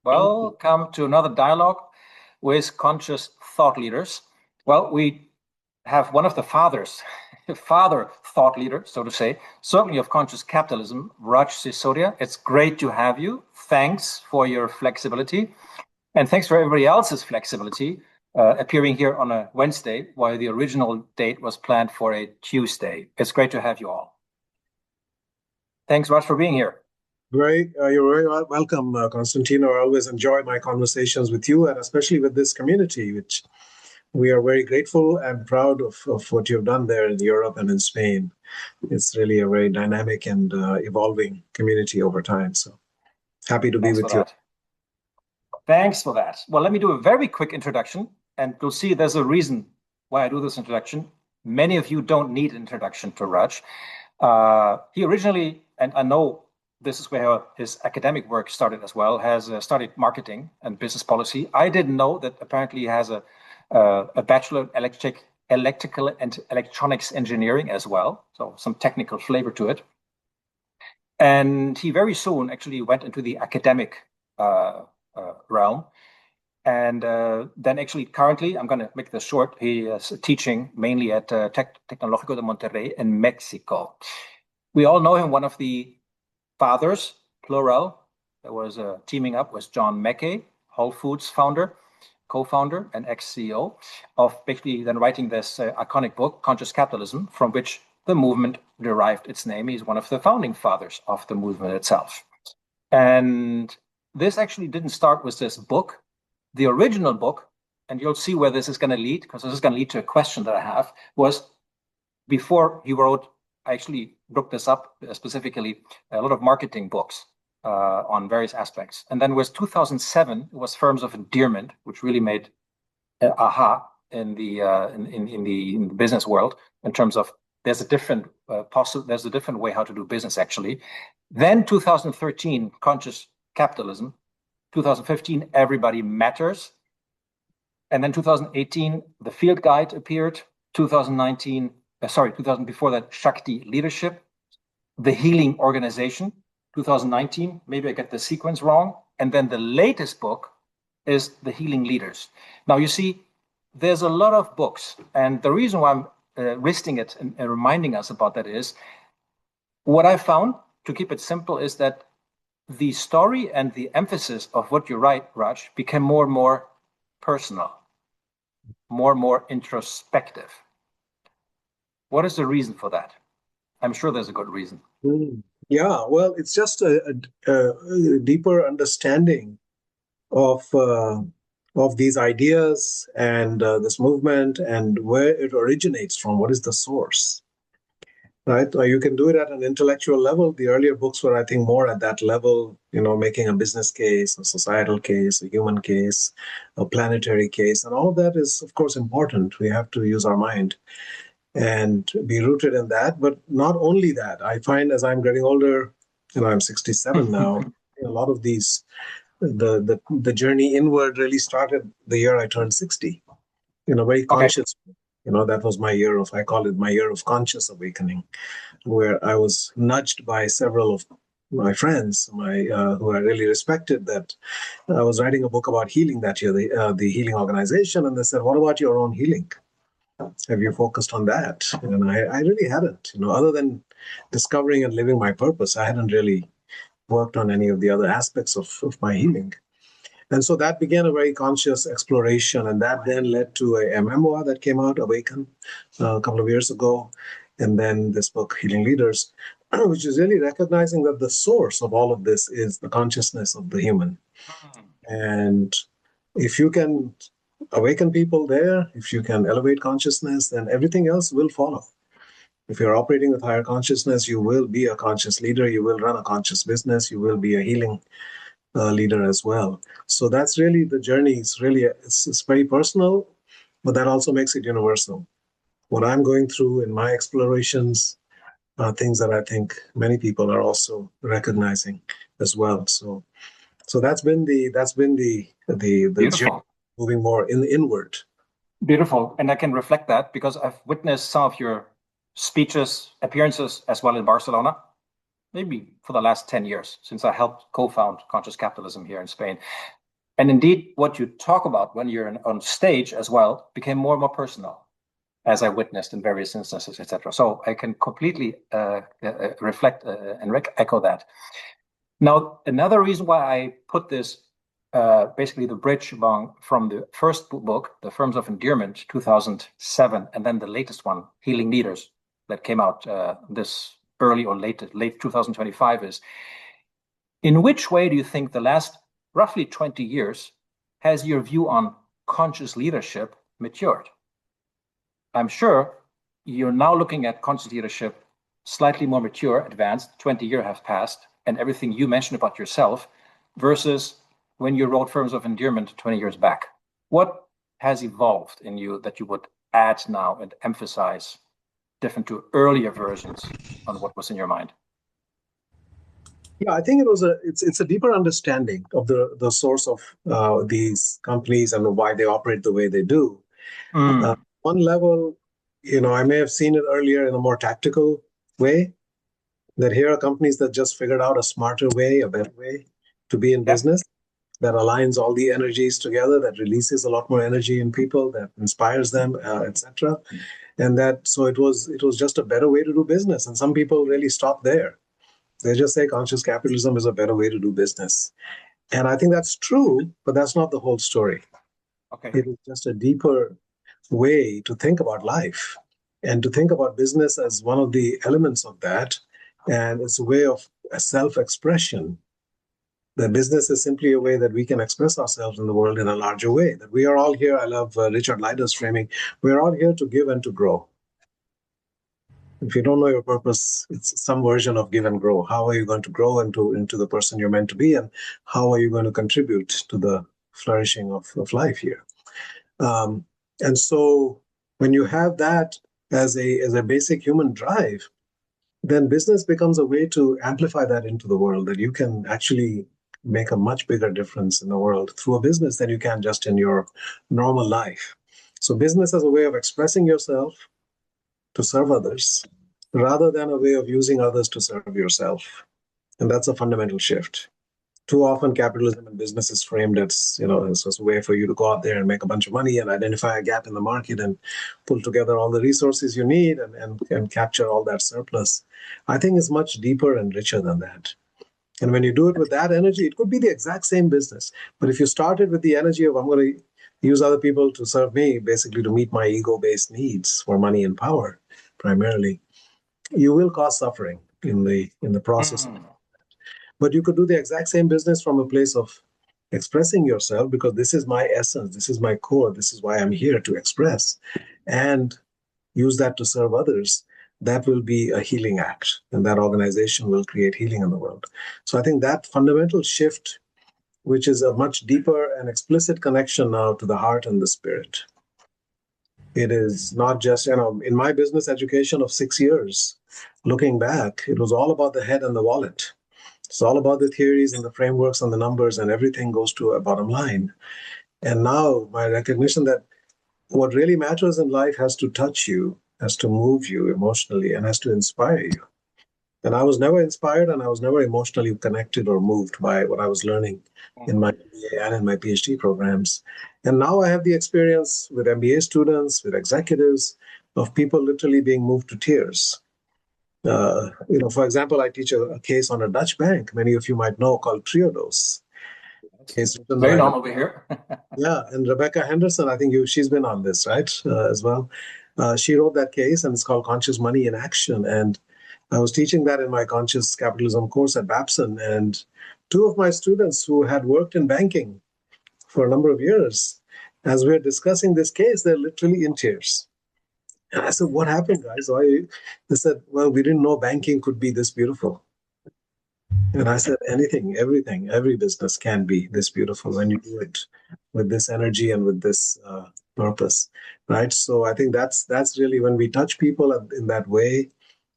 Welcome to another dialogue with conscious thought leaders. Well, we have one of the fathers, father thought leader, so to say, certainly of conscious capitalism, Raj Sisodia. It's great to have you. Thanks for your flexibility. And thanks for everybody else's flexibility, appearing here on a Wednesday, while the original date was planned for a Tuesday. It's great to have you all. Thanks, Raj, for being here. Great. You're very welcome, Constantino. I always enjoy my conversations with you, and especially with this community, which we are very grateful and proud of what you've done there in Europe and in Spain. It's really a very dynamic and evolving community over time. So happy to be with you. Thanks for that. Well, let me do a very quick introduction, and you'll see there's a reason why I do this introduction. Many of you don't need an introduction to Raj. He originally, and I know this is where his academic work started as well, has studied marketing and business policy. I didn't know that apparently he has a bachelor in electrical and electronics engineering as well, so some technical flavor to it. And he very soon actually went into the academic realm. And then actually currently, I'm going to make this short, he is teaching mainly at Tecnológico de Monterrey in Mexico. We all know him, one of the fathers, plural, that was teaming up with John Mackey, Whole Foods founder, co-founder and ex-CEO, of basically then writing this iconic book, Conscious Capitalism, from which the movement derived its name. He's one of the founding fathers of the movement itself. And this actually didn't start with this book. The original book, and you'll see where this is going to lead, because this is going to lead to a question that I have, was before he wrote, I actually looked this up specifically, a lot of marketing books on various aspects. And then was 2007, it was Firms of Endearment, which really made aha in the business world in terms of there's a different way how to do business actually. Then 2013, Conscious Capitalism. 2015, Everybody Matters. And then 2018, the Field Guide appeared. 2019, before that, Shakti Leadership, The Healing Organization. 2019, maybe I get the sequence wrong. And then the latest book is The Healing Leaders. Now, you see, there's a lot of books. And the reason why I'm listing it and reminding us about that is, what I found, to keep it simple, is that the story and the emphasis of what you write, Raj, became more and more personal, more and more introspective. What is the reason for that? I'm sure there's a good reason. Yeah, well, it's just a deeper understanding of these ideas and this movement and where it originates from. What is the source? Right? You can do it at an intellectual level. The earlier books were, I think, more at that level, making a business case, a societal case, a human case, a planetary case. And all of that is, of course, important. We have to use our mind and be rooted in that. But not only that, I find as I'm getting older, I'm 67 now, a lot of these, the journey inward really started the year I turned 60, very conscious. Okay. That was my year I call it my year of conscious awakening, where I was nudged by several of my friends, who I really respected, that I was writing a book about healing that year, the Healing Organization. And they said, what about your own healing? Have you focused on that? And I really hadn't, other than discovering and living my purpose, I hadn't really worked on any of the other aspects of my healing. And so that began a very conscious exploration, and that then led to a memoir that came out, Awaken, a couple of years ago, and then this book, Healing Leaders, which is really recognizing that the source of all of this is the consciousness of the human. And if you can awaken people there, if you can elevate consciousness, then everything else will follow. If you're operating with higher consciousness, you will be a conscious leader, you will run a conscious business, you will be a healing leader as well. So that's really the journey. It's very personal, but that also makes it universal. What I'm going through in my explorations are things that I think many people are also recognizing as well. So that's been the journey, moving more inward. Beautiful, and I can reflect that because I've witnessed some of your speeches, appearances as well in Barcelona. Maybe for the last 10 years, since I helped co-found Conscious Capitalism here in Spain. And indeed, what you talk about when you're on stage as well became more and more personal, as I witnessed in various instances, etc. So I can completely reflect and echo that. Now, another reason why I put this, basically the bridge from the first book, The Firms of Endearment, 2007, and then the latest one, Healing Leaders, that came out this early or late 2025, is in which way do you think the last roughly 20 years has your view on conscious leadership matured? I'm sure you're now looking at conscious leadership slightly more mature, advanced, 20 years have passed, and everything you mentioned about yourself versus when you wrote Firms of Endearment 20 years back. What has evolved in you that you would add now and emphasize different to earlier versions on what was in your mind? Yeah, I think it's a deeper understanding of the source of these companies and why they operate the way they do. One level, I may have seen it earlier in a more tactical way, that here are companies that just figured out a smarter way, a better way to be in business, that aligns all the energies together, that releases a lot more energy in people, that inspires them, etc. And so it was just a better way to do business. And some people really stop there. They just say conscious capitalism is a better way to do business. And I think that's true, but that's not the whole story. Okay. It is just a deeper way to think about life and to think about business as one of the elements of that. And it's a way of self-expression. That business is simply a way that we can express ourselves in the world in a larger way. That we are all here. I love Richard Leider's framing. We're all here to give and to grow. If you don't know your purpose, it's some version of give and grow. How are you going to grow into the person you're meant to be, and how are you going to contribute to the flourishing of life here? And so when you have that as a basic human drive, then business becomes a way to amplify that into the world, that you can actually make a much bigger difference in the world through a business than you can just in your normal life. So business as a way of expressing yourself to serve others, rather than a way of using others to serve yourself. And that's a fundamental shift. Too often capitalism and business is framed as, as a way for you to go out there and make a bunch of money and identify a gap in the market and pull together all the resources you need and capture all that surplus. I think it's much deeper and richer than that. And when you do it with that energy, it could be the exact same business. But if you started with the energy of, I'm going to use other people to serve me, basically to meet my ego-based needs for money and power, primarily, you will cause suffering in the process. But you could do the exact same business from a place of expressing yourself, because this is my essence, this is my core, this is why I'm here to express, and use that to serve others. That will be a healing act, and that organization will create healing in the world. So I think that fundamental shift, which is a much deeper and explicit connection now to the heart and the spirit. It is not just, in my business education of 6 years, looking back, it was all about the head and the wallet. It's all about the theories and the frameworks and the numbers, and everything goes to a bottom line. And now my recognition that what really matters in life has to touch you, has to move you emotionally, and has to inspire you. And I was never inspired, and I was never emotionally connected or moved by what I was learning in my MBA and in my PhD programs. And now I have the experience with MBA students, with executives, of people literally being moved to tears. For example, I teach a case on a Dutch bank, many of you might know, called Triodos. It's very normal over here. Yeah, and Rebecca Henderson, I think she's been on this, right, as well. She wrote that case, and it's called Conscious Money in Action. And I was teaching that in my Conscious Capitalism course at Babson. And two of my students who had worked in banking for a number of years, as we're discussing this case, they're literally in tears. And I said, what happened, guys? They said, well, we didn't know banking could be this beautiful. And I said, anything, everything, every business can be this beautiful when you do it with this energy and with this purpose, right? So I think that's really, when we touch people in that way,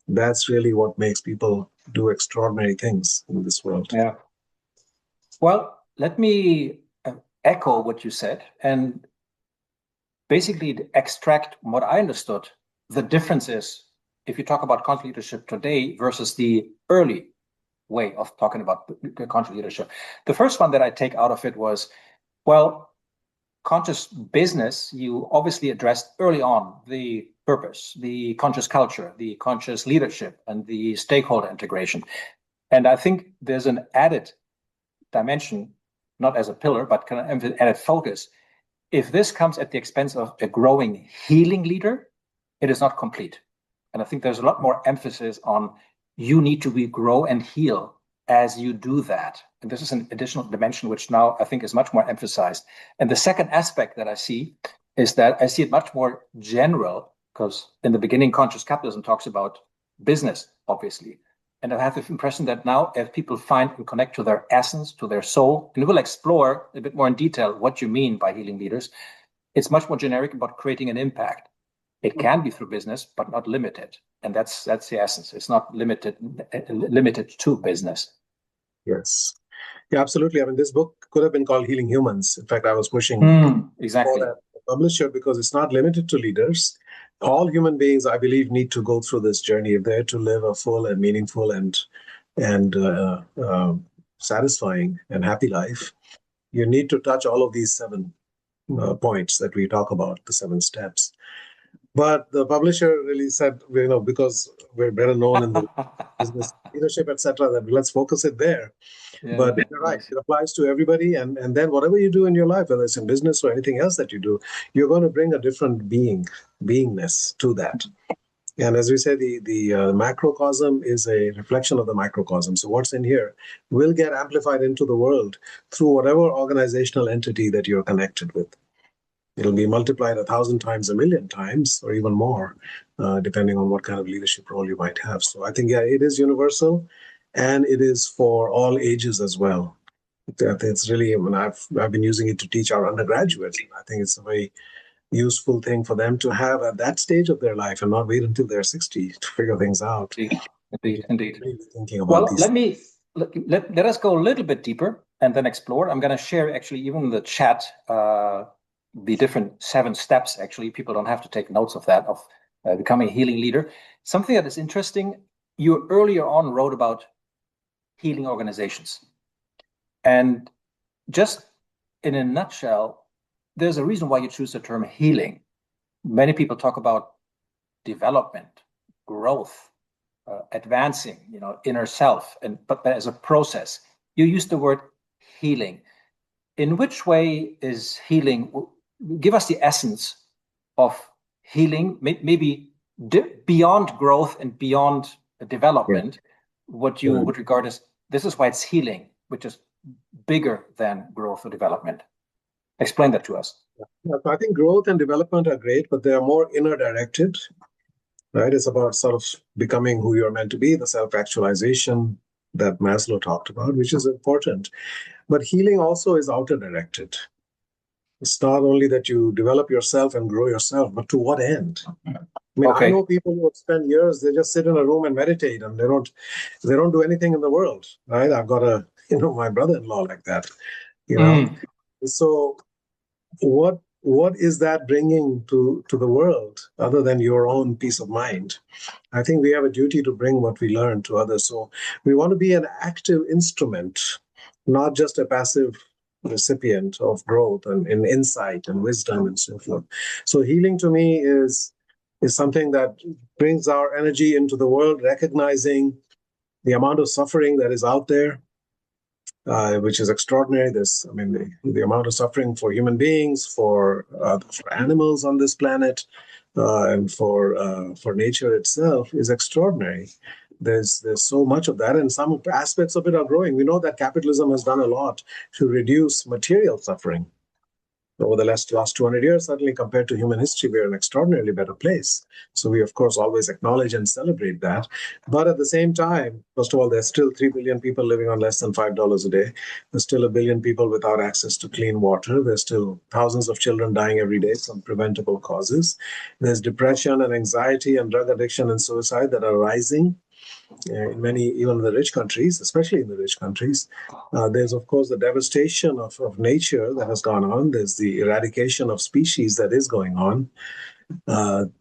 that's really what makes people do extraordinary things in this world. Yeah. Well, let me echo what you said and basically extract what I understood. The difference is, if you talk about conscious leadership today versus the early way of talking about conscious leadership. The first one that I take out of it was Well, conscious business, you obviously addressed early on the purpose, the conscious culture, the conscious leadership, and the stakeholder integration. And I think there's an added dimension, not as a pillar, but kind of added focus. If this comes at the expense of a growing healing leader, it is not complete. And I think there's a lot more emphasis on you need to grow and heal as you do that. And this is an additional dimension which now I think is much more emphasized. And the second aspect that I see is that I see it much more general, because in the beginning, conscious capitalism talks about business, obviously. And I have the impression that now, as people find and connect to their essence, to their soul, and we'll explore a bit more in detail what you mean by healing leaders, it's much more generic about creating an impact. It can be through business, but not limited. And that's the essence. It's not limited to business. Yes. Yeah, absolutely. I mean, this book could have been called Healing Humans. In fact, I was pushing exactly for that publisher because it's not limited to leaders. All human beings, I believe, need to go through this journey if they're to live a full and meaningful and satisfying and happy life. You need to touch all of these 7 points that we talk about, the 7 steps. But the publisher really said, because we're better known in the business leadership, etc., that let's focus it there. Yeah, but you're right, it applies to everybody. And then whatever you do in your life, whether it's in business or anything else that you do, you're going to bring a different beingness to that. And as we say, the macrocosm is a reflection of the microcosm. So what's in here will get amplified into the world through whatever organizational entity that you're connected with. It'll be multiplied 1,000 times, 1,000,000 times, or even more, depending on what kind of leadership role you might have. So I think, yeah, it is universal, and it is for all ages as well. It's really, I mean, I've been using it to teach our undergraduates. I think it's a very useful thing for them to have at that stage of their life and not wait until they're 60 to figure things out. Indeed. Really thinking about these. Let us go a little bit deeper and then explore. I'm going to share actually even in the chat the different 7 steps. Actually, people don't have to take notes of that, of becoming a healing leader. Something that is interesting, you earlier on wrote about healing organizations. And just in a nutshell, there's a reason why you choose the term healing. Many people talk about development, growth, advancing, inner self, but as a process. You use the word healing. In which way is healing? Give us the essence of healing, maybe beyond growth and beyond development. What you would regard as this is why it's healing, which is bigger than growth or development. Explain that to us. Yeah, so I think growth and development are great, but they are more inner directed, right? It's about sort of becoming who you're meant to be, the self-actualization that Maslow talked about, which is important. But healing also is outer directed. It's not only that you develop yourself and grow yourself, but to what end? I mean, I know people who spend years, they just sit in a room and meditate, and they don't do anything in the world, right? I've got my brother-in-law like that, So what is that bringing to the world other than your own peace of mind? I think we have a duty to bring what we learn to others. So we want to be an active instrument, not just a passive recipient of growth and insight and wisdom and so forth. So healing to me is something that brings our energy into the world, recognizing the amount of suffering that is out there, which is extraordinary. The amount of suffering for human beings, for animals on this planet, and for nature itself is extraordinary. There's so much of that, and some aspects of it are growing. We know that capitalism has done a lot to reduce material suffering over the last 200 years. Certainly compared to human history, we're an extraordinarily better place. So we, of course, always acknowledge and celebrate that. But at the same time, first of all, there's still 3 billion people living on less than $5 a day. There's still 1 billion people without access to clean water. There's still thousands of children dying every day from preventable causes. There's depression and anxiety and drug addiction and suicide that are rising in many, even in the rich countries, especially in the rich countries. There's, of course, the devastation of nature that has gone on. There's the eradication of species that is going on.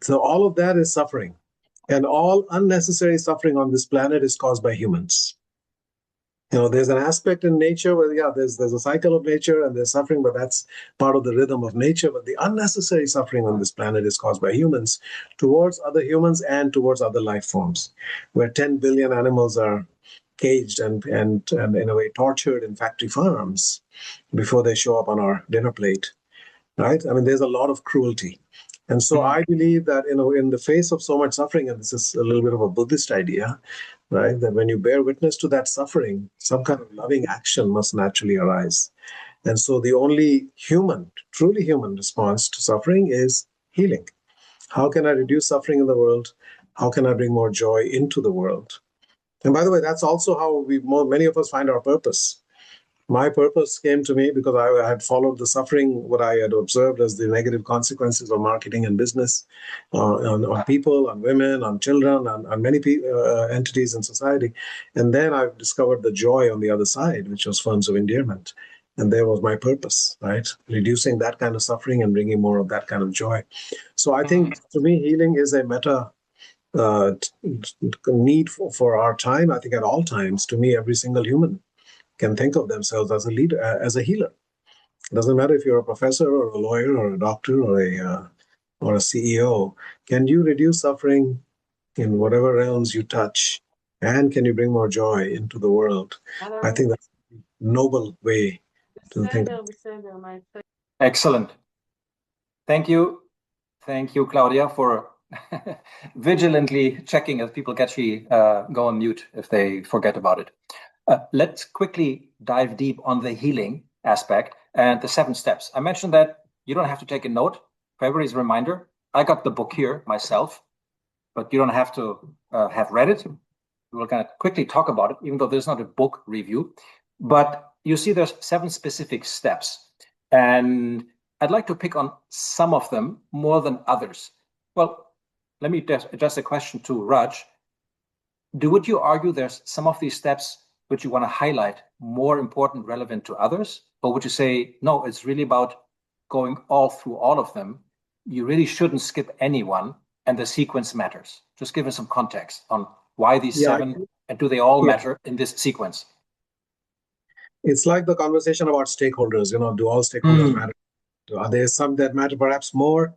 So all of that is suffering. And all unnecessary suffering on this planet is caused by humans. There's an aspect in nature where, yeah, there's a cycle of nature and there's suffering, but that's part of the rhythm of nature. But the unnecessary suffering on this planet is caused by humans towards other humans and towards other life forms, where 10 billion animals are caged and in a way tortured in factory farms before they show up on our dinner plate, right? I mean, there's a lot of cruelty. And so I believe that, in the face of so much suffering, and this is a little bit of a Buddhist idea, right? That when you bear witness to that suffering, some kind of loving action must naturally arise. And so the only human, truly human response to suffering is healing. How can I reduce suffering in the world? How can I bring more joy into the world? And by the way, that's also how many of us find our purpose. My purpose came to me because I had followed the suffering, what I had observed as the negative consequences of marketing and business on people, on women, on children, on many entities in society. And then I discovered the joy on the other side, which was forms of endearment. And there was my purpose, right? Reducing that kind of suffering and bringing more of that kind of joy. So I think, to me, healing is a meta need for our time. I think at all times, to me, every single human can think of themselves as a leader, as a healer. It doesn't matter if you're a professor or a lawyer or a doctor or a CEO. Can you reduce suffering in whatever realms you touch, and can you bring more joy into the world? I think that's a noble way to think. Excellent. Thank you. Thank you, Claudia, for vigilantly checking if people actually go on mute if they forget about it. Let's quickly dive deep on the healing aspect and the 7 steps. I mentioned that you don't have to take a note. For everybody's reminder, I got the book here myself, but you don't have to have read it. We're going to quickly talk about it, even though there's not a book review. But you see there's 7 specific steps. And I'd like to pick on some of them more than others. Well, let me address a question to Raj. Would you argue there's some of these steps which you want to highlight more important, relevant to others? Or would you say, no, it's really about going all through all of them? You really shouldn't skip anyone, and the sequence matters. Just give us some context on why these 7, and do they all matter in this sequence? It's like the conversation about stakeholders. Do all stakeholders matter? Are there some that matter perhaps more?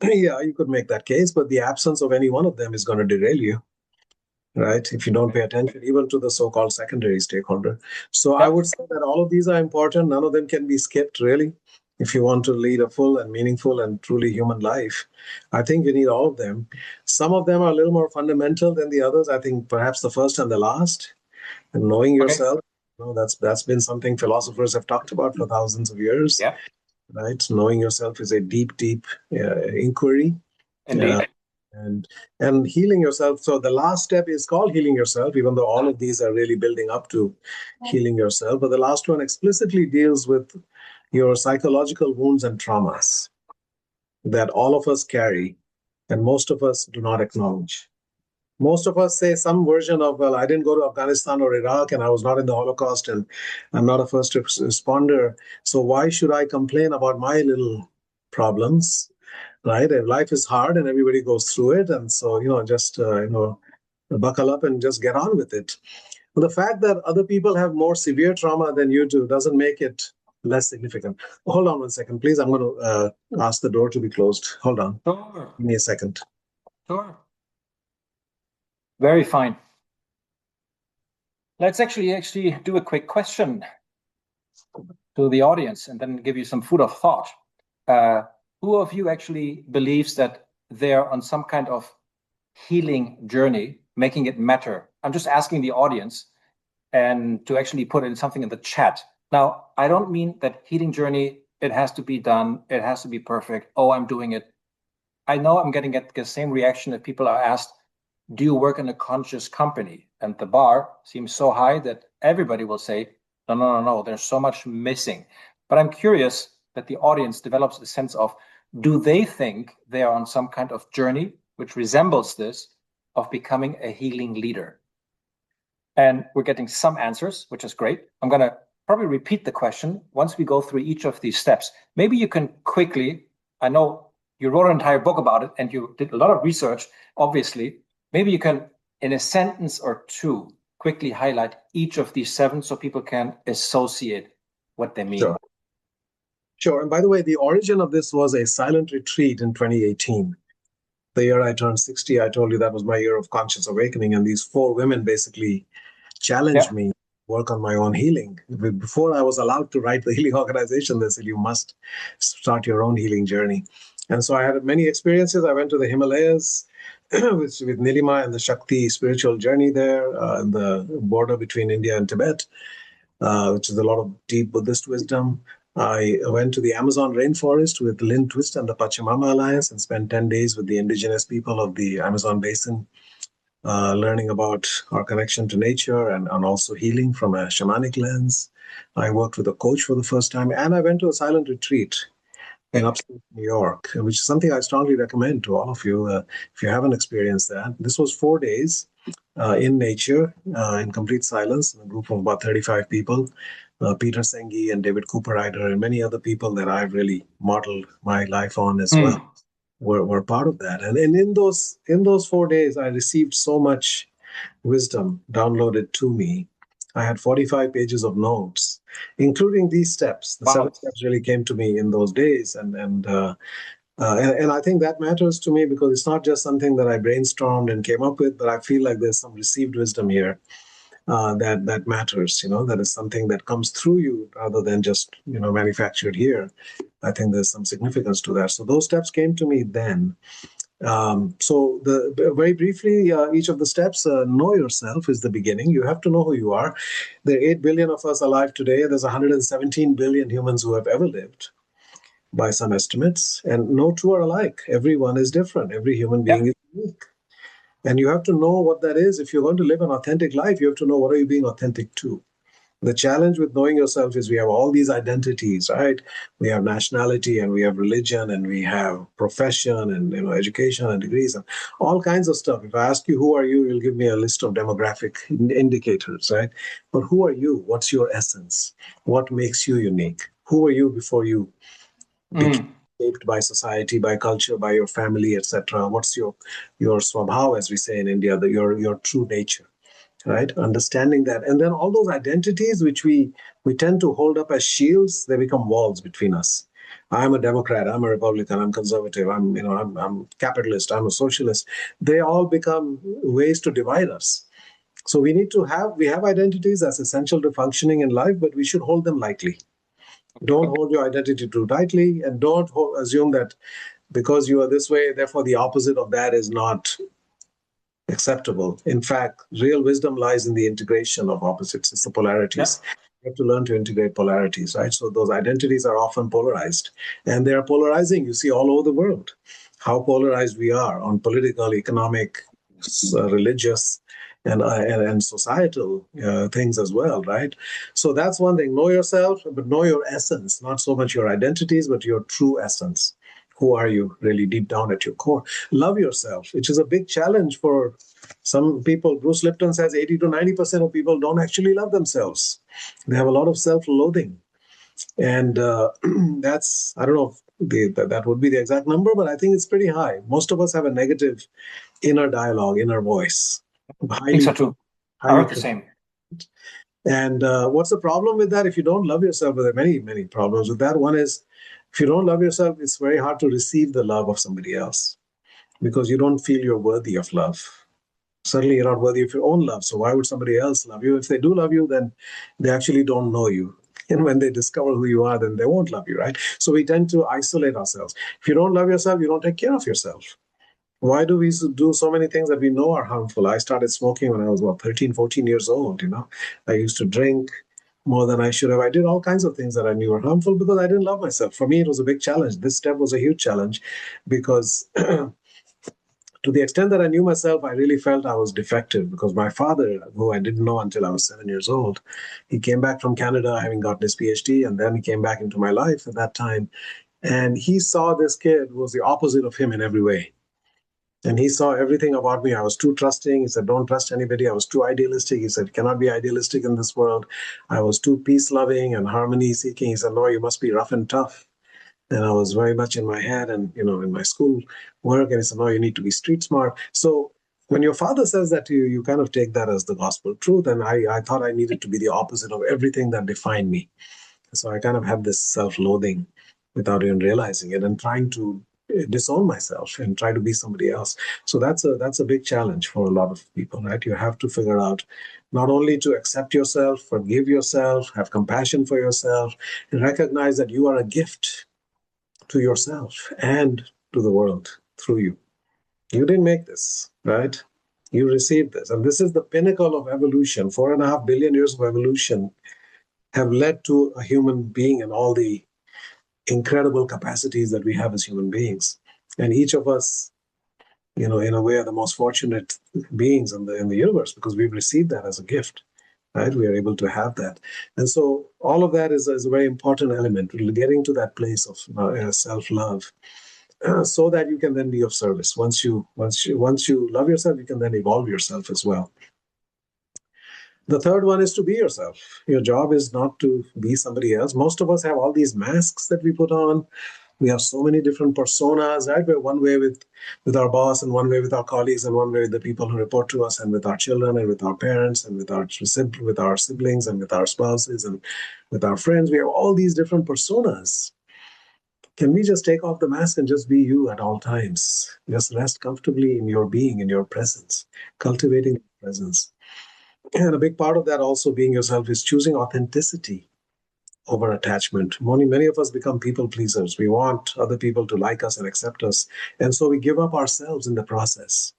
Yeah, you could make that case, but the absence of any one of them is going to derail you, right? If you don't pay attention even to the so-called secondary stakeholder. So I would say that all of these are important. None of them can be skipped, really. If you want to lead a full and meaningful and truly human life, I think you need all of them. Some of them are a little more fundamental than the others. I think perhaps the first and the last, and knowing yourself. That's been something philosophers have talked about for thousands of years. Yeah. Right? Knowing yourself is a deep, deep inquiry. Indeed. And healing yourself. So the last step is called healing yourself, even though all of these are really building up to healing yourself. But the last one explicitly deals with your psychological wounds and traumas that all of us carry and most of us do not acknowledge. Most of us say some version of, well, I didn't go to Afghanistan or Iraq and I was not in the Holocaust and I'm not a first responder. So why should I complain about my little problems, right? And life is hard and everybody goes through it. And so, just, buckle up and just get on with it. But the fact that other people have more severe trauma than you do doesn't make it less significant. Hold on one second, please. I'm going to ask the door to be closed. Hold on. Sure. Give me a second. Sure. Very fine. Let's actually do a quick question to the audience and then give you some food of thought. Who of you actually believes that they're on some kind of healing journey, making it matter? I'm just asking the audience and to actually put in something in the chat. Now, I don't mean that healing journey, it has to be done, it has to be perfect. Oh, I'm doing it. I know I'm getting the same reaction if people are asked, do you work in a conscious company? And the bar seems so high that everybody will say, no, there's so much missing. But I'm curious that the audience develops a sense of, do they think they are on some kind of journey which resembles this of becoming a healing leader? And we're getting some answers, which is great. I'm going to probably repeat the question once we go through each of these steps. Maybe you can quickly, I know you wrote an entire book about it and you did a lot of research, obviously. Maybe you can, in a sentence or two, quickly highlight each of these seven so people can associate what they mean? Sure. Sure. And by the way, the origin of this was a silent retreat in 2018. The year I turned 60, I told you that was my year of conscious awakening. And these four women basically challenged me to work on my own healing. Before I was allowed to write the healing organization, they said, you must start your own healing journey. And so I had many experiences. I went to the Himalayas with Nilima and the Shakti spiritual journey there, the border between India and Tibet, which is a lot of deep Buddhist wisdom. I went to the Amazon rainforest with Lynn Twist and the Pachamama Alliance and spent 10 days with the indigenous people of the Amazon basin, learning about our connection to nature and also healing from a shamanic lens. I worked with a coach for the first time, and I went to a silent retreat in upstate New York, which is something I strongly recommend to all of you if you haven't experienced that. This was 4 days in nature, in complete silence, in a group of about 35 people. Peter Senge and David Cooper-Ryder and many other people that I've really modeled my life on as well were part of that. And in those 4 days, I received so much wisdom downloaded to me. I had 45 pages of notes, including these steps. The 7 steps really came to me in those days, and I think that matters to me because it's not just something that I brainstormed and came up with, but I feel like there's some received wisdom here that matters. That is something that comes through you rather than just manufactured here. I think there's some significance to that. So those steps came to me then. So very briefly, each of the steps, know yourself is the beginning. You have to know who you are. There are 8 billion of us alive today. There's 117 billion humans who have ever lived, by some estimates, and no two are alike. Everyone is different. Every human being is unique. And you have to know what that is. If you're going to live an authentic life, you have to know what are you being authentic to. The challenge with knowing yourself is we have all these identities, right? We have nationality and we have religion and we have profession and education and degrees and all kinds of stuff. If I ask you who are you, you'll give me a list of demographic indicators, right? But who are you? What's your essence? What makes you unique? Who are you before you became shaped by society, by culture, by your family, etc.? What's your swabhav, as we say in India, your true nature? Right, understanding that, and then all those identities which we tend to hold up as shields, they become walls between us. I'm a Democrat, I'm a Republican, I'm conservative, I'm capitalist, I'm a socialist. They all become ways to divide us. So we have identities that's essential to functioning in life, but we should hold them lightly. Don't hold your identity too tightly, and don't assume that because you are this way, therefore the opposite of that is not acceptable. In fact, real wisdom lies in the integration of opposites. It's the polarities. You have to learn to integrate polarities, right? So those identities are often polarized, and they are polarizing. You see all over the world how polarized we are on political, economic, religious, and societal things as well, right? So that's one thing. Know yourself, but know your essence. Not so much your identities, but your true essence. Who are you really deep down at your core? Love yourself, which is a big challenge for some people. Bruce Lipton says 80 to 90% of people don't actually love themselves. They have a lot of self-loathing. And that's, I don't know if that would be the exact number, but I think it's pretty high. Most of us have a negative inner dialogue, inner voice. I think so too. I heard the same. And what's the problem with that? If you don't love yourself, there are many, many problems with that. One is, if you don't love yourself, it's very hard to receive the love of somebody else because you don't feel you're worthy of love. Certainly, you're not worthy of your own love. So why would somebody else love you? If they do love you, then they actually don't know you. And when they discover who you are, then they won't love you, right? So we tend to isolate ourselves. If you don't love yourself, you don't take care of yourself. Why do we do so many things that we know are harmful? I started smoking when I was, 13, 14 years old, I used to drink more than I should have. I did all kinds of things that I knew were harmful because I didn't love myself. For me, it was a big challenge. This step was a huge challenge because to the extent that I knew myself, I really felt I was defective because my father, who I didn't know until I was 7 years old, he came back from Canada having gotten his PhD, and then he came back into my life at that time. And he saw this kid who was the opposite of him in every way. And he saw everything about me. I was too trusting. He said, don't trust anybody. I was too idealistic. He said, cannot be idealistic in this world. I was too peace-loving and harmony-seeking. He said, no, you must be rough and tough. And I was very much in my head and, in my school work. And he said, no, you need to be street smart. So When your father says that to you, you kind of take that as the gospel truth. And I thought I needed to be the opposite of everything that defined me. So I kind of had this self-loathing without even realizing it, and trying to disown myself and try to be somebody else. So that's a big challenge for a lot of people, right? You have to figure out not only to accept yourself, forgive yourself, have compassion for yourself, and recognize that you are a gift to yourself and to the world through you. You didn't make this, right? You received this. And this is the pinnacle of evolution. 4.5 billion years of evolution have led to a human being and all the incredible capacities that we have as human beings. And each of us, in a way, are the most fortunate beings in the universe, because we've received that as a gift, right? We are able to have that. And so all of that is a very important element, getting to that place of self-love, so that you can then be of service. Once you love yourself, you can then evolve yourself as well. The third one is to be yourself. Your job is not to be somebody else. Most of us have all these masks that we put on. We have so many different personas, right? We're one way with our boss, and one way with our colleagues, and one way with the people who report to us, and with our children, and with our parents, and with our siblings, and with our spouses, and with our friends. We have all these different personas. Can we just take off the mask and just be you at all times? Just rest comfortably in your being, in your presence, cultivating presence. And a big part of that, also being yourself, is choosing authenticity over attachment. Many of us become people pleasers. We want other people to like us and accept us. And so we give up ourselves in the process.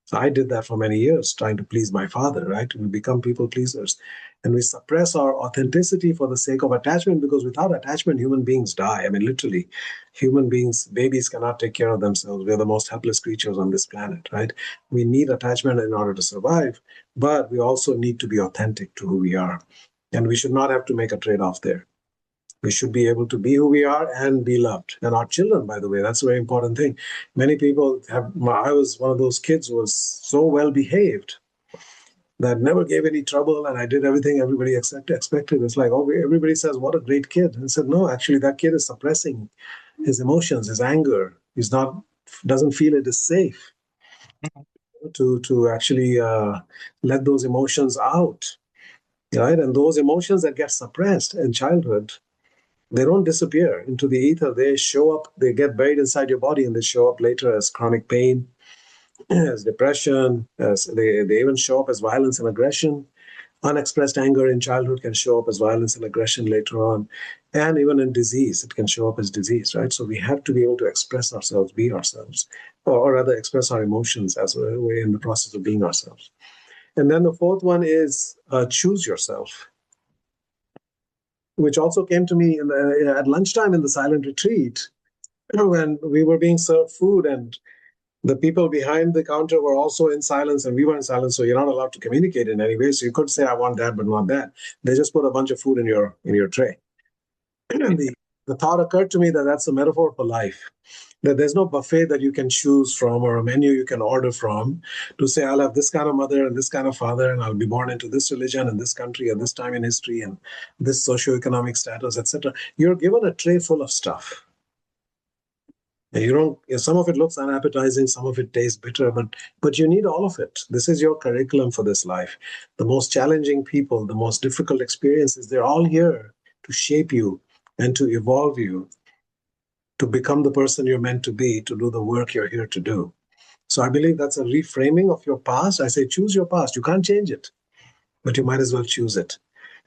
So I did that for many years, trying to please my father, right? We become people pleasers. And we suppress our authenticity for the sake of attachment, because without attachment, human beings die. I mean, literally, human beings, babies cannot take care of themselves. We're the most helpless creatures on this planet, right? We need attachment in order to survive, but we also need to be authentic to who we are. And we should not have to make a trade-off there. We should be able to be who we are and be loved. And our children, by the way, that's a very important thing. Many people have, I was one of those kids who was so well behaved that never gave any trouble, and I did everything everybody expected. It's like, oh, everybody says, what a great kid. And I said, no, actually, that kid is suppressing his emotions, his anger. Doesn't feel it is safe to actually let those emotions out, right? And those emotions that get suppressed in childhood, they don't disappear into the ether. They show up, they get buried inside your body, and they show up later as chronic pain, as depression, as they even show up as violence and aggression. Unexpressed anger in childhood can show up as violence and aggression later on. And even in disease, it can show up as disease, right? So we have to be able to express ourselves, be ourselves, or rather express our emotions as we're in the process of being ourselves. And then the fourth one is choose yourself, which also came to me at lunchtime in the silent retreat, when we were being served food, and the people behind the counter were also in silence, and we were in silence. So you're not allowed to communicate in any way. So you could say, "I want that, but not that." They just put a bunch of food in your tray. And the thought occurred to me that that's a metaphor for life. That there's no buffet that you can choose from, or a menu you can order from, to say, I'll have this kind of mother and this kind of father, and I'll be born into this religion and this country at this time in history and this socioeconomic status, etc. You're given a tray full of stuff. And you don't. Some of it looks unappetizing, some of it tastes bitter, but you need all of it. This is your curriculum for this life. The most challenging people, the most difficult experiences, they're all here to shape you and to evolve you, to become the person you're meant to be, to do the work you're here to do. So I believe that's a reframing of your past. I say, choose your past. You can't change it, but you might as well choose it.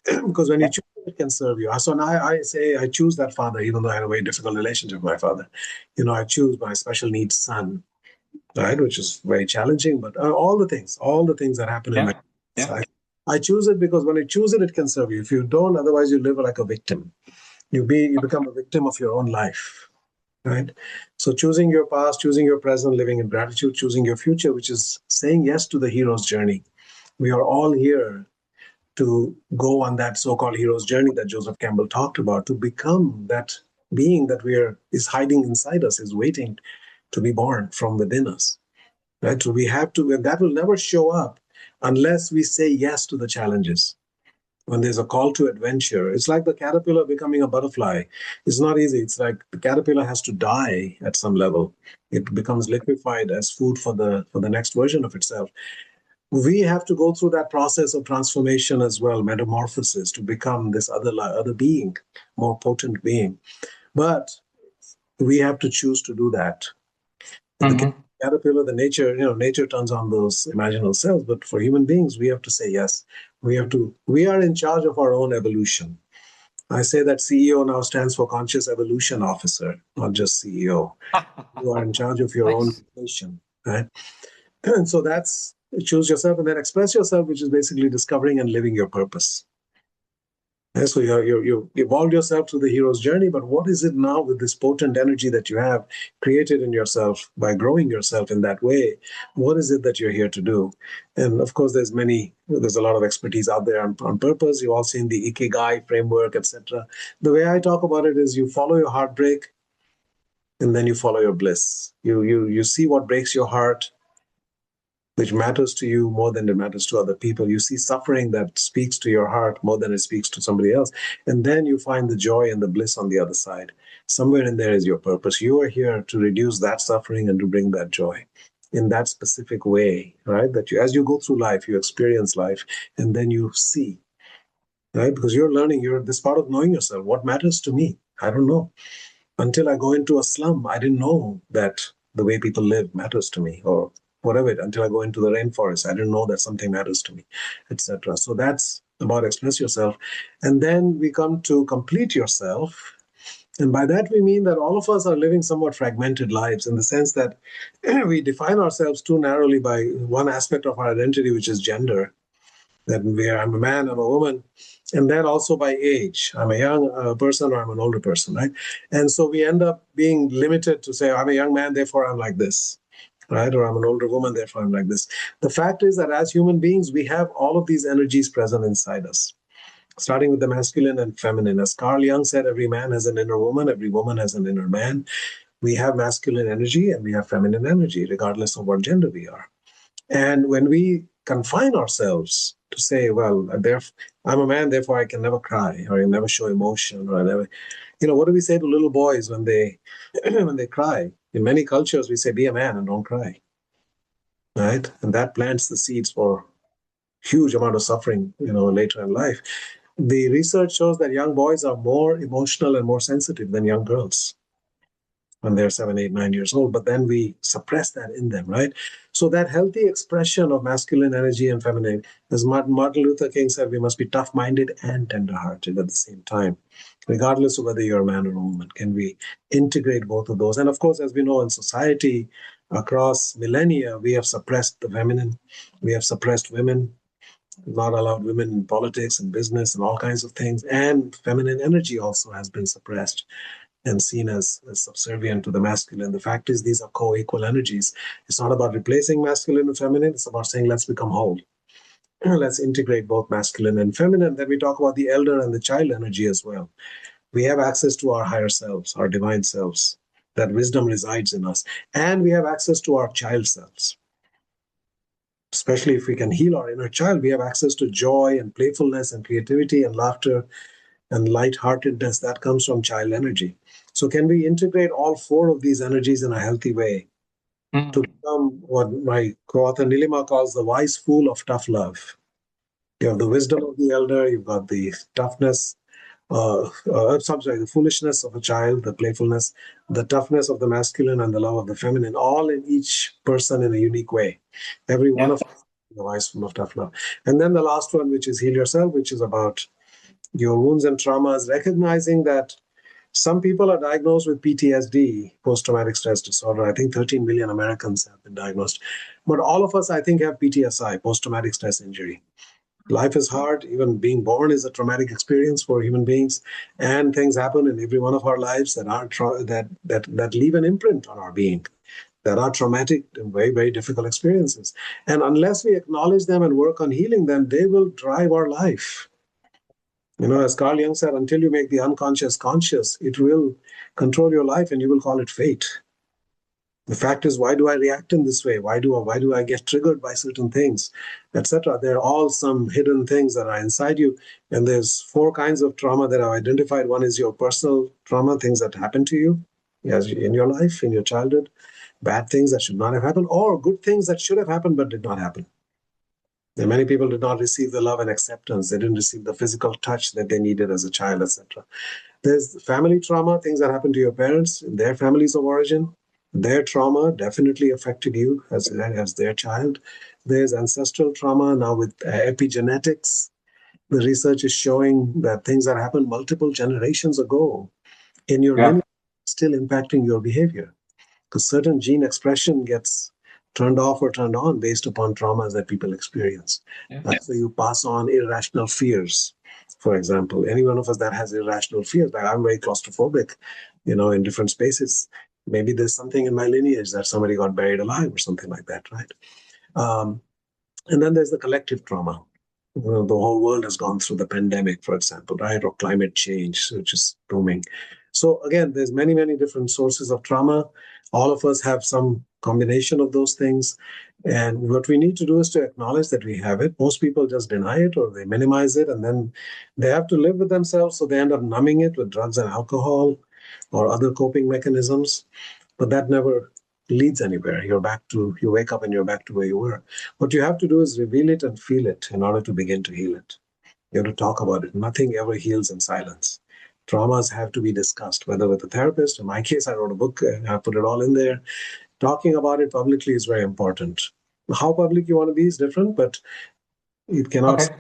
Because when you choose it, it can serve you. So now I say I choose that father, even though I had a very difficult relationship with my father. I choose my special needs son, right, which is very challenging, but all the things that happen in my life, I choose it, because when you choose it, it can serve you. If you don't, otherwise you live like a victim. You become a victim of your own life, right? So choosing your past, choosing your present, living in gratitude, choosing your future, which is saying yes to the hero's journey. We are all here to go on that so-called hero's journey that Joseph Campbell talked about, to become that being that is hiding inside us, is waiting to be born from within us, right? So we have to, and that will never show up unless we say yes to the challenges. when there's a call to adventure. It's like the caterpillar becoming a butterfly. It's not easy. It's like the caterpillar has to die at some level. It becomes liquefied as food for the next version of itself. We have to go through that process of transformation as well, metamorphosis, to become this other being, more potent being. But we have to choose to do that. In the caterpillar, the nature turns on those imaginal cells. But for human beings, we have to say yes. We are in charge of our own evolution. I say that CEO now stands for Conscious Evolution Officer, not just CEO. You are in charge of your own evolution, right? And so that's choose yourself and then express yourself, which is basically discovering and living your purpose. And so you evolved yourself through the hero's journey, but what is it now with this potent energy that you have created in yourself by growing yourself in that way? What is it that you're here to do? And of course, there's a lot of expertise out there on purpose. You've all seen the Ikigai framework, etc. The way I talk about it is you follow your heartbreak, and then you follow your bliss. You see what breaks your heart, which matters to you more than it matters to other people. You see suffering that speaks to your heart more than it speaks to somebody else. And then you find the joy and the bliss on the other side. Somewhere in there is your purpose. You are here to reduce that suffering and to bring that joy in that specific way, right? That as you go through life, you experience life, and then you see, right? Because you're learning, you're this part of knowing yourself. What matters to me? I don't know. Until I go into a slum, I didn't know that the way people live matters to me, or whatever. Until I go into the rainforest, I didn't know that something matters to me, etc. So that's about express yourself. And then we come to complete yourself. And by that, we mean that all of us are living somewhat fragmented lives in the sense that we define ourselves too narrowly by one aspect of our identity, which is gender. That I'm a man, I'm a woman, and then also by age. I'm a young person or I'm an older person, right? And so we end up being limited to say, I'm a young man, therefore I'm like this, right? Or I'm an older woman, therefore I'm like this. The fact is that as human beings, we have all of these energies present inside us, starting with the masculine and feminine. As Carl Jung said, every man has an inner woman, every woman has an inner man. We have masculine energy and we have feminine energy, regardless of what gender we are. And when we confine ourselves to say, well, I'm a man, therefore I can never cry, or I never show emotion, or I never, what do we say to little boys when they when they cry? In many cultures, we say, be a man and don't cry, right? And that plants the seeds for huge amount of suffering, later in life. The research shows that young boys are more emotional and more sensitive than young girls when they're 7, 8, 9 years old, but then we suppress that in them, right? So that healthy expression of masculine energy and feminine, as Martin Luther King said, we must be tough-minded and tender-hearted at the same time, regardless of whether you're a man or a woman. Can we integrate both of those? And of course, as we know in society, across millennia, we have suppressed the feminine, we have suppressed women, not allowed women in politics and business and all kinds of things, and feminine energy also has been suppressed and seen as subservient to the masculine. The fact is, these are co-equal energies. It's not about replacing masculine and feminine. It's about saying, let's become whole. Let's integrate both masculine and feminine. Then we talk about the elder and the child energy as well. We have access to our higher selves, our divine selves. That wisdom resides in us. And we have access to our child selves. Especially if we can heal our inner child, we have access to joy and playfulness and creativity and laughter and lightheartedness that comes from child energy. So can we integrate all four of these energies in a healthy way to become what my co-author Nilima calls the wise fool of tough love? You have the wisdom of the elder, you've got the toughness, the foolishness of a child, the playfulness, the toughness of the masculine, and the love of the feminine, all in each person in a unique way. Every one of us, the wise fool of tough love. And then the last one, which is heal yourself, which is about your wounds and traumas, recognizing that some people are diagnosed with PTSD, post-traumatic stress disorder. I think 13 million Americans have been diagnosed. But all of us, I think, have PTSI, post-traumatic stress injury. Life is hard. Even being born is a traumatic experience for human beings. And things happen in every one of our lives that are that leave an imprint on our being, that are traumatic and very, very difficult experiences. And unless we acknowledge them and work on healing them, they will drive our life. As Carl Jung said, until you make the unconscious conscious, it will control your life and you will call it fate. The fact is, why do I react in this way? Why do I get triggered by certain things, etc.? There are all some hidden things that are inside you. And there's four kinds of trauma that I've identified. One is your personal trauma, things that happen to you as in your life, in your childhood, bad things that should not have happened, or good things that should have happened but did not happen. And many people did not receive the love and acceptance. They didn't receive the physical touch that they needed as a child, etc. There's family trauma, things that happened to your parents, their families of origin. Their trauma definitely affected you as their child. There's ancestral trauma now with epigenetics. The research is showing that things that happened multiple generations ago in your Yeah. lineage still impacting your behavior, because certain gene expression gets turned off or turned on based upon traumas that people experience. Yeah. So you pass on irrational fears. For example, any one of us that has irrational fears, like I'm very claustrophobic, in different spaces. Maybe there's something in my lineage that somebody got buried alive or something like that, right? Um, and then there's the collective trauma. The whole world has gone through the pandemic, for example, right? Or climate change, which is booming. So again, there's many, many different sources of trauma. All of us have some combination of those things. And what we need to do is to acknowledge that we have it. Most people just deny it or they minimize it, and then they have to live with themselves. So they end up numbing it with drugs and alcohol or other coping mechanisms. But that never leads anywhere. You wake up and you're back to where you were. What you have to do is reveal it and feel it in order to begin to heal it. You have to talk about it. Nothing ever heals in silence. Traumas have to be discussed, whether with a therapist. In my case, I wrote a book and I put it all in there. Talking about it publicly is very important. How public you want to be is different, but it cannot Okay.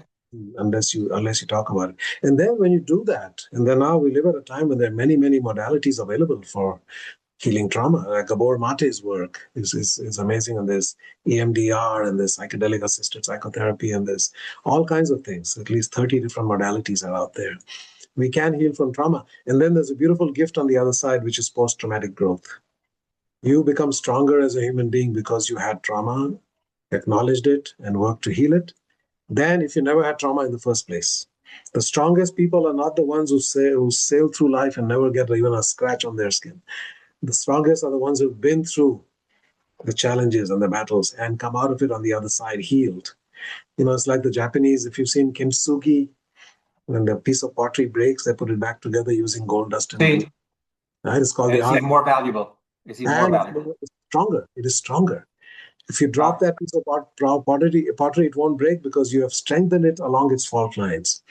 unless you talk about it. And then when you do that, and then now we live at a time when there are many, many modalities available for healing trauma. Gabor Mate's work is amazing, and there's EMDR, and there's psychedelic assisted psychotherapy, and there's all kinds of things. At least 30 different modalities are out there. We can heal from trauma. And then there's a beautiful gift on the other side, which is post-traumatic growth. You become stronger as a human being because you had trauma, acknowledged it, and worked to heal it, than if you never had trauma in the first place. The strongest people are not the ones who sail through life and never get even a scratch on their skin. The strongest are the ones who've been through the challenges and the battles and come out of it on the other side healed. It's like the Japanese, if you've seen kintsugi, when the piece of pottery breaks, they put it back together using gold dust and glue. See, Right? It's called and the it's art. even more valuable. It's even more And valuable. it's stronger. It is stronger. If you drop Wow. that piece of pottery, it won't break because you have strengthened it along its fault lines.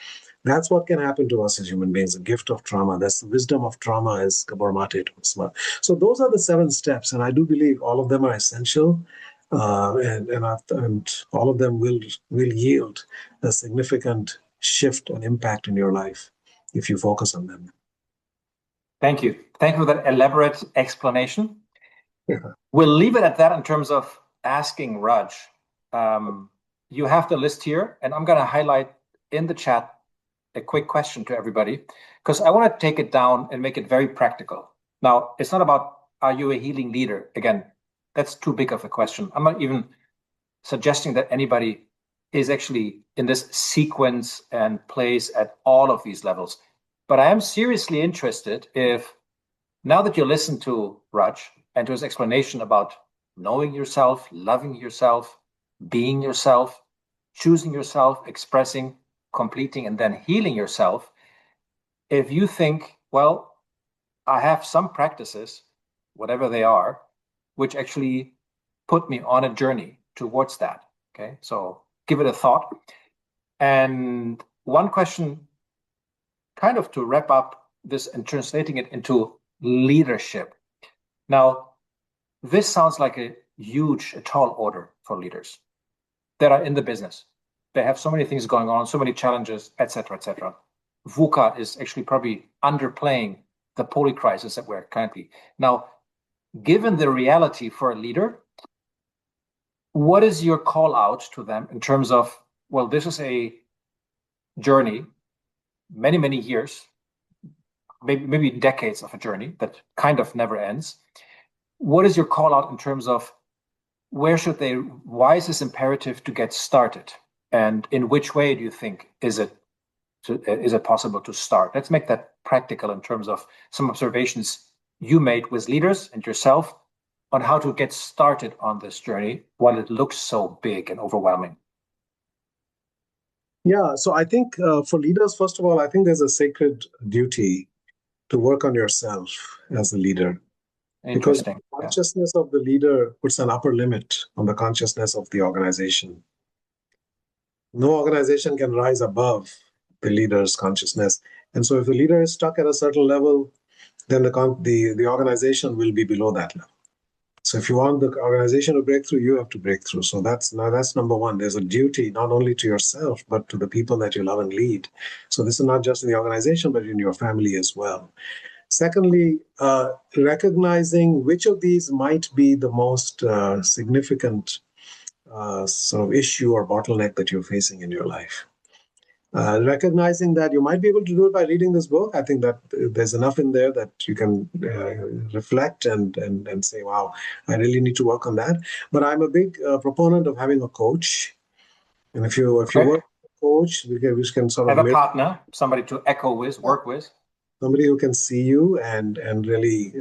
That's what can happen to us as human beings, a gift of trauma. That's the wisdom of trauma, as Gabor Mate talks about. So those are the 7 steps, and I do believe all of them are essential, and all of them will yield a significant shift and impact in your life if you focus on them. Thank you. Thank you for that elaborate explanation. Yeah. We'll leave it at that in terms of asking Raj. You have the list here, and I'm going to highlight in the chat a quick question to everybody because I want to take it down and make it very practical. Now, it's not about are you a healing leader? Again, that's too big of a question. I'm not even suggesting that anybody is actually in this sequence and place at all of these levels. But I am seriously interested if now that you listen to Raj and to his explanation about knowing yourself, loving yourself, being yourself, choosing yourself, expressing, completing, and then healing yourself, if you think, well, I have some practices, whatever they are, which actually put me on a journey towards that. Okay, so give it a thought. And one question, kind of to wrap up this and translating it into leadership. Now, this sounds like a tall order for leaders that are in the business. They have so many things going on, so many challenges, etc., etc. VUCA is actually probably underplaying the poly crisis that we're currently. Now, given the reality for a leader, what is your call out to them in terms of, well, this is a journey, many, many years, maybe decades of a journey that kind of never ends. What is your call out in terms of why is this imperative to get started? And in which way do you think is it possible to start? Let's make that practical in terms of some observations you made with leaders and yourself on how to get started on this journey while it looks so big and overwhelming? Yeah, so I think for leaders, first of all, I think there's a sacred duty to work on yourself as a leader, because Interesting. the Yeah. consciousness of the leader puts an upper limit on the consciousness of the organization. No organization can rise above the leader's consciousness. And so if the leader is stuck at a certain level, then the organization will be below that level. So if you want the organization to break through, you have to break through. So that's number one. There's a duty not only to yourself, but to the people that you love and lead. So this is not just in the organization, but in your family as well. Secondly, recognizing which of these might be the most significant sort of issue or bottleneck that you're facing in your life. Recognizing that you might be able to do it by reading this book. I think that there's enough in there that you can reflect and say, wow, I really need to work on that. But I'm a big proponent of having a coach. And if you Okay. work with a coach, we can sort of Have a mirror partner, somebody to echo with, work with. somebody who can see you and really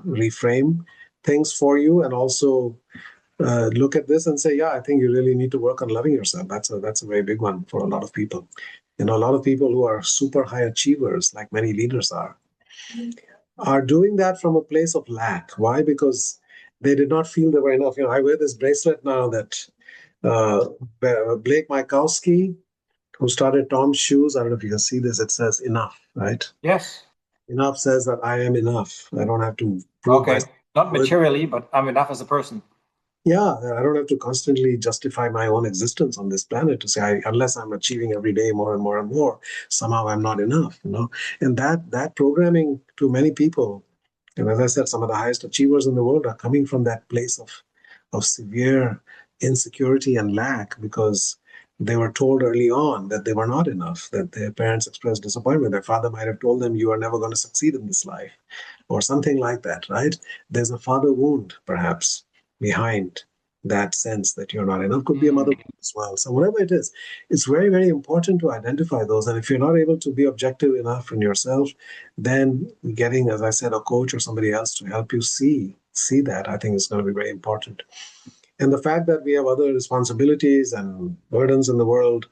reframe things for you, and also look at this and say, yeah, I think you really need to work on loving yourself. That's a very big one for a lot of people. A lot of people who are super high achievers, like many leaders are doing that from a place of lack. Why? Because they did not feel they were enough. I wear this bracelet now that uh, Blake Mykowski, who started Tom's Shoes, I don't know if you can see this, it says enough, right? Yes. Enough says that I am enough. I don't have to prove myself. Okay. Not materially, but I'm enough as a person. Yeah, I don't have to constantly justify my own existence on this planet to say, unless I'm achieving every day more and more and more, somehow I'm not enough. And that programming to many people, and as I said, some of the highest achievers in the world are coming from that place of severe insecurity and lack, because they were told early on that they were not enough, that their parents expressed disappointment. Their father might have told them, you are never going to succeed in this life, or something like that, right? There's a father wound, perhaps, behind that sense that you're not enough. Could be a mother wound as well. So whatever it is, it's very, very important to identify those. And if you're not able to be objective enough in yourself, then getting, as I said, a coach or somebody else to help you see that, I think is going to be very important. And the fact that we have other responsibilities and burdens in the world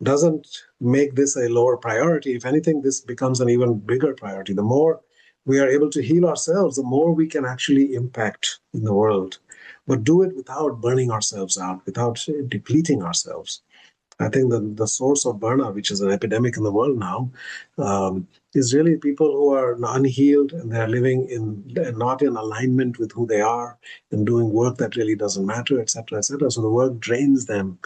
doesn't make this a lower priority. If anything, this becomes an even bigger priority. The more we are able to heal ourselves, the more we can actually impact in the world. But do it without burning ourselves out, without depleting ourselves. I think the source of burnout, which is an epidemic in the world now, is really people who are unhealed, and they're living in not in alignment with who they are, and doing work that really doesn't matter, etc., etc. So the work drains them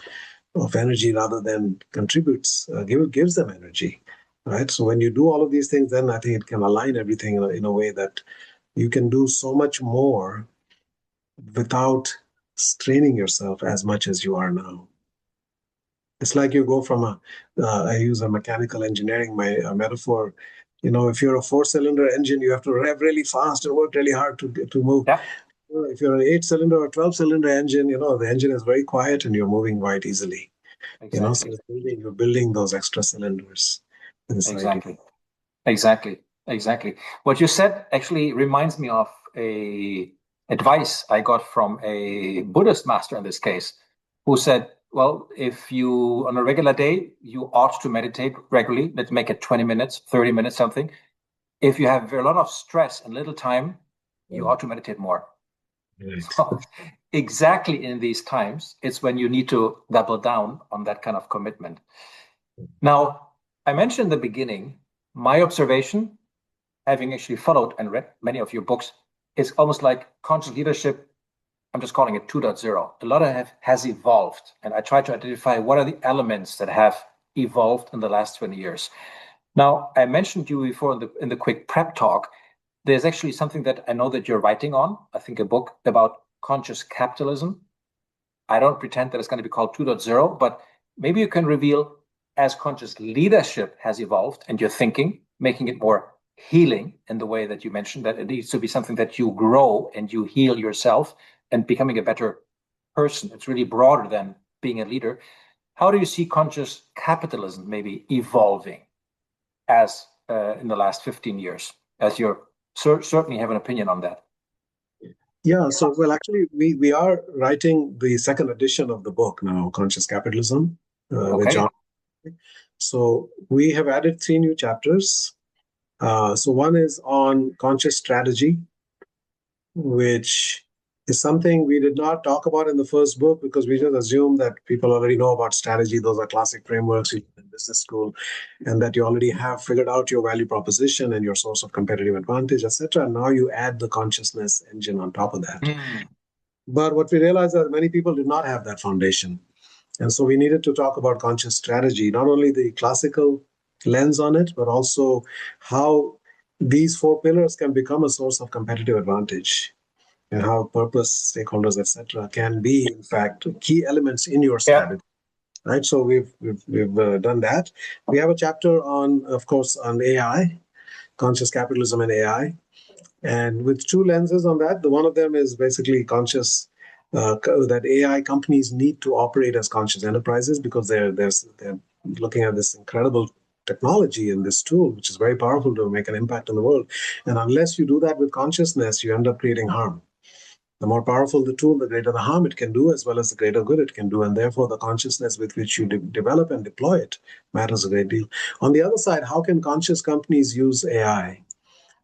of energy rather than contributes, gives them energy, right? So when you do all of these things, then I think it can align everything in a way that you can do so much more without straining yourself as much as you are now. It's like you go from I use a mechanical engineering metaphor. If you're a four-cylinder engine, you have to rev really fast and work really hard to move. Yeah, If you're an eight-cylinder or 12-cylinder engine, the engine is very quiet and you're moving quite easily. So exactly. you're building those extra cylinders inside you. Exactly. Exactly. Exactly. What you said actually reminds me of a advice I got from a Buddhist master in this case, who said, well, if you on a regular day, you ought to meditate regularly. Let's make it 20 minutes, 30 minutes, something. If you have a lot of stress and little time, you ought to meditate more. Right. So exactly in these times, it's when you need to double down on that kind of commitment. Now, I mentioned in the beginning, my observation, having actually followed and read many of your books, is almost like conscious leadership. I'm just calling it 2.0. A lot of it has evolved, and I try to identify what are the elements that have evolved in the last 20 years. Now, I mentioned you before in the quick prep talk. There's actually something that I know that you're writing on, I think a book about conscious capitalism. I don't pretend that it's going to be called 2.0, but maybe you can reveal as conscious leadership has evolved and your thinking, making it more healing in the way that you mentioned, that it needs to be something that you grow and you heal yourself and becoming a better person. It's really broader than being a leader. How do you see conscious capitalism maybe evolving as in the last 15 years, as you certainly have an opinion on that? Yeah, so well, actually, we are writing the second edition of the book now, Conscious Capitalism, with Okay. John. So we have added three new chapters. So one is on conscious strategy, which is something we did not talk about in the first book because we just assumed that people already know about strategy. Those are classic frameworks you learn in business school, and that you already have figured out your value proposition and your source of competitive advantage, etc. Now you add the consciousness engine on top of that. Mm. But what we realized is that many people did not have that foundation. And so we needed to talk about conscious strategy, not only the classical lens on it, but also how these four pillars can become a source of competitive advantage and how purpose, stakeholders, etc., can be, in fact, key elements in your Yeah. strategy. Right. So we've done that. We have a chapter on, of course, on AI, conscious capitalism and AI. And with two lenses on that, the one of them is basically conscious that AI companies need to operate as conscious enterprises because they're looking at this incredible technology and this tool, which is very powerful to make an impact in the world. And unless you do that with consciousness, you end up creating harm. The more powerful the tool, the greater the harm it can do, as well as the greater good it can do. And therefore, the consciousness with which you develop and deploy it matters a great deal. On the other side, how can conscious companies use AI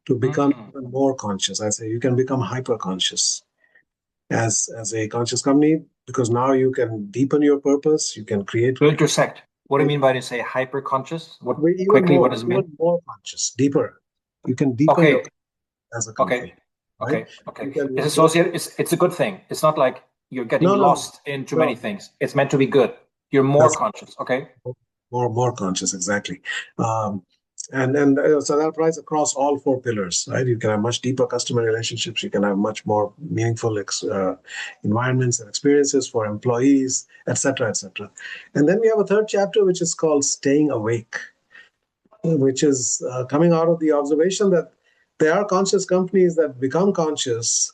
to become Mm. even more conscious? I say you can become hyper conscious as a conscious company because now you can deepen your purpose. You can create To intersect. What do you mean by to say hyper conscious? What even quickly? What more, does it mean? even more conscious, deeper. You can deepen your Okay. as a Okay. company, right? Okay. Okay. You can It's go. associated. It's a good thing. It's not like you're getting No, no, no, lost in too many no. things. It's meant to be good. You're more That's conscious. Okay. more conscious, exactly. um, and so that applies across all four pillars, right? You can have much deeper customer relationships, you can have much more meaningful environments and experiences for employees, etc., etc. And then we have a third chapter which is called staying awake, which is coming out of the observation that there are conscious companies that become conscious.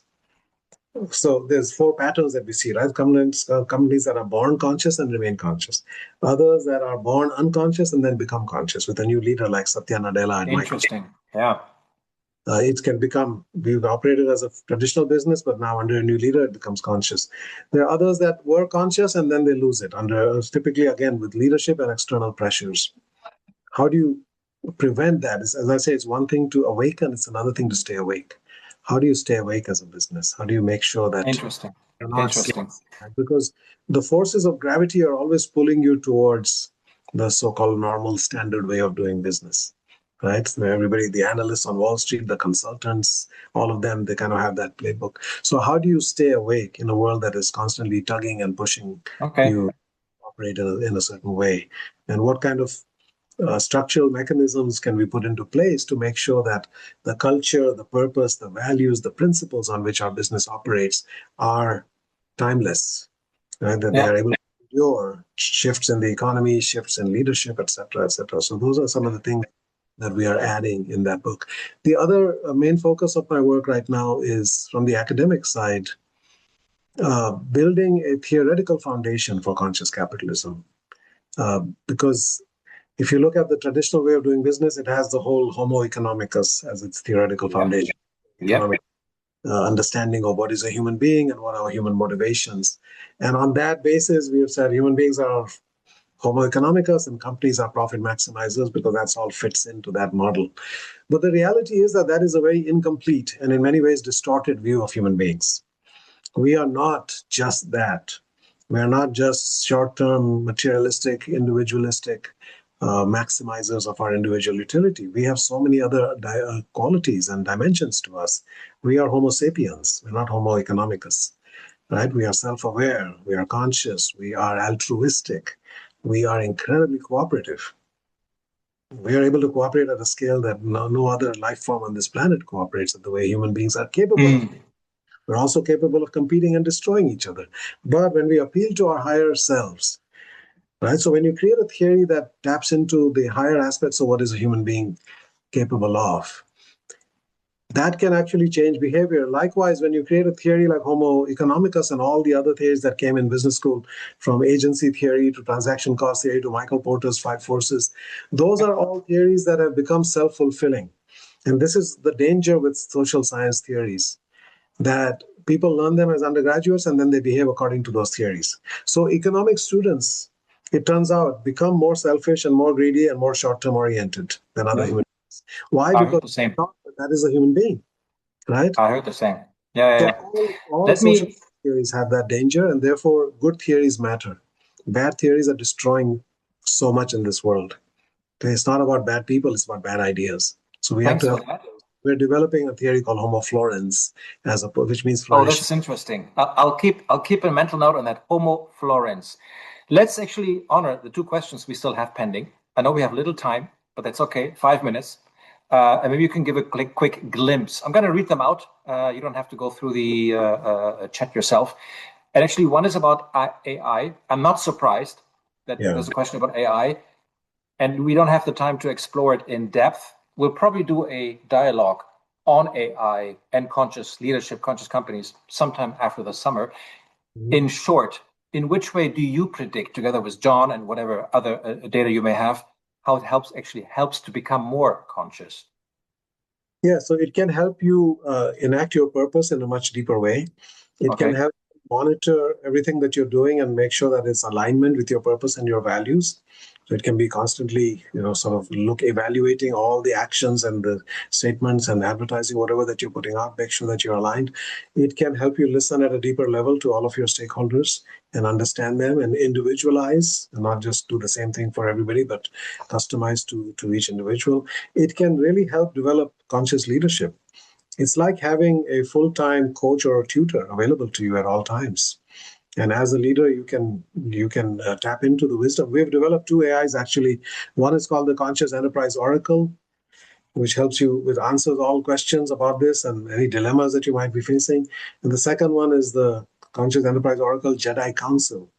So there's four patterns that we see, right? Companies that are born conscious and remain conscious. Others that are born unconscious and then become conscious with a new leader like Satya Nadella at Microsoft. Interesting. Yeah. It can become, we've operated as a traditional business, but now under a new leader, it becomes conscious. There are others that were conscious and then they lose it under, typically again, with leadership and external pressures. How do you prevent that? As I say, it's one thing to awaken, it's another thing to stay awake. How do you stay awake as a business? How do you make sure that Interesting. you're not slowing Interesting. down? Because the forces of gravity are always pulling you towards the so-called normal standard way of doing business, right? So everybody, the analysts on Wall Street, the consultants, all of them, they kind of have that playbook. So how do you stay awake in a world that is constantly tugging and pushing Okay. you to operate in a certain way? And what kind of structural mechanisms can we put into place to make sure that the culture, the purpose, the values, the principles on which our business operates are timeless, right? That they Yeah. are able to endure shifts in the economy, shifts in leadership, et cetera, et cetera. So those are some of the things that we are adding in that book. The other main focus of my work right now is from the academic side, building a theoretical foundation for conscious capitalism. Because if you look at the traditional way of doing business, it has the whole Homo economicus as its theoretical Yep. foundation, Yep. economic understanding of what is a human being and what are human motivations. And on that basis, we have said human beings are Homo economicus and companies are profit maximizers because that's all fits into that model. But the reality is that that is a very incomplete and in many ways distorted view of human beings. We are not just that. We are not just short term, materialistic, individualistic maximizers of our individual utility. We have so many other qualities and dimensions to us. We are Homo sapiens, we're not Homo economicus, right? We are self aware, we are conscious, we are altruistic, we are incredibly cooperative. We are able to cooperate at a scale that no other life form on this planet cooperates at the way human beings are capable of. Mm. We're also capable of competing and destroying each other. But when we appeal to our higher selves, right? So when you create a theory that taps into the higher aspects of what is a human being capable of, that can actually change behavior. Likewise, when you create a theory like Homo economicus and all the other theories that came in business school, from agency theory to transaction cost theory to Michael Porter's five forces, those are all theories that have become self fulfilling. And this is the danger with social science theories, that People learn them as undergraduates, and then they behave according to those theories. So economic students, it turns out, become more selfish and more greedy and more short-term oriented than other human beings. Why? I Because heard the same. that is a human being, right? I heard the same. Yeah, yeah, So yeah. all Let social me. theories have that danger, and therefore good theories matter. Bad theories are destroying so much in this world. It's not about bad people, it's about bad ideas. So we have Thanks to for have, that. we're developing a theory called homo florens, which means Oh, flourishing. that's interesting. I'll keep a mental note on that. Homo florens. Let's actually honor the two questions we still have pending. I know we have little time, but that's okay. 5 minutes. And maybe you can give a quick glimpse. I'm going to read them out. You don't have to go through the chat yourself. And actually, one is about AI. I'm not surprised that Yeah. there's a question about AI, and we don't have the time to explore it in depth. We'll probably do a dialogue on AI and conscious leadership, conscious companies sometime after the summer. In short, in which way do you predict, together with John and whatever other data you may have, how it helps to become more conscious? Yeah, so it can help you enact your purpose in a much deeper way. It can Okay. help monitor everything that you're doing and make sure that it's alignment with your purpose and your values. So it can be constantly, sort of evaluating all the actions and the statements and advertising, whatever that you're putting out, make sure that you're aligned. It can help you listen at a deeper level to all of your stakeholders and understand them and individualize, and not just do the same thing for everybody, but customize to each individual. It can really help develop conscious leadership. It's like having a full-time coach or a tutor available to you at all times. And as a leader, you can tap into the wisdom. We've developed two AIs actually. One is called the Conscious Enterprise Oracle, which helps you with answers all questions about this and any dilemmas that you might be facing. And the second one is the Conscious Enterprise Oracle Jedi Council,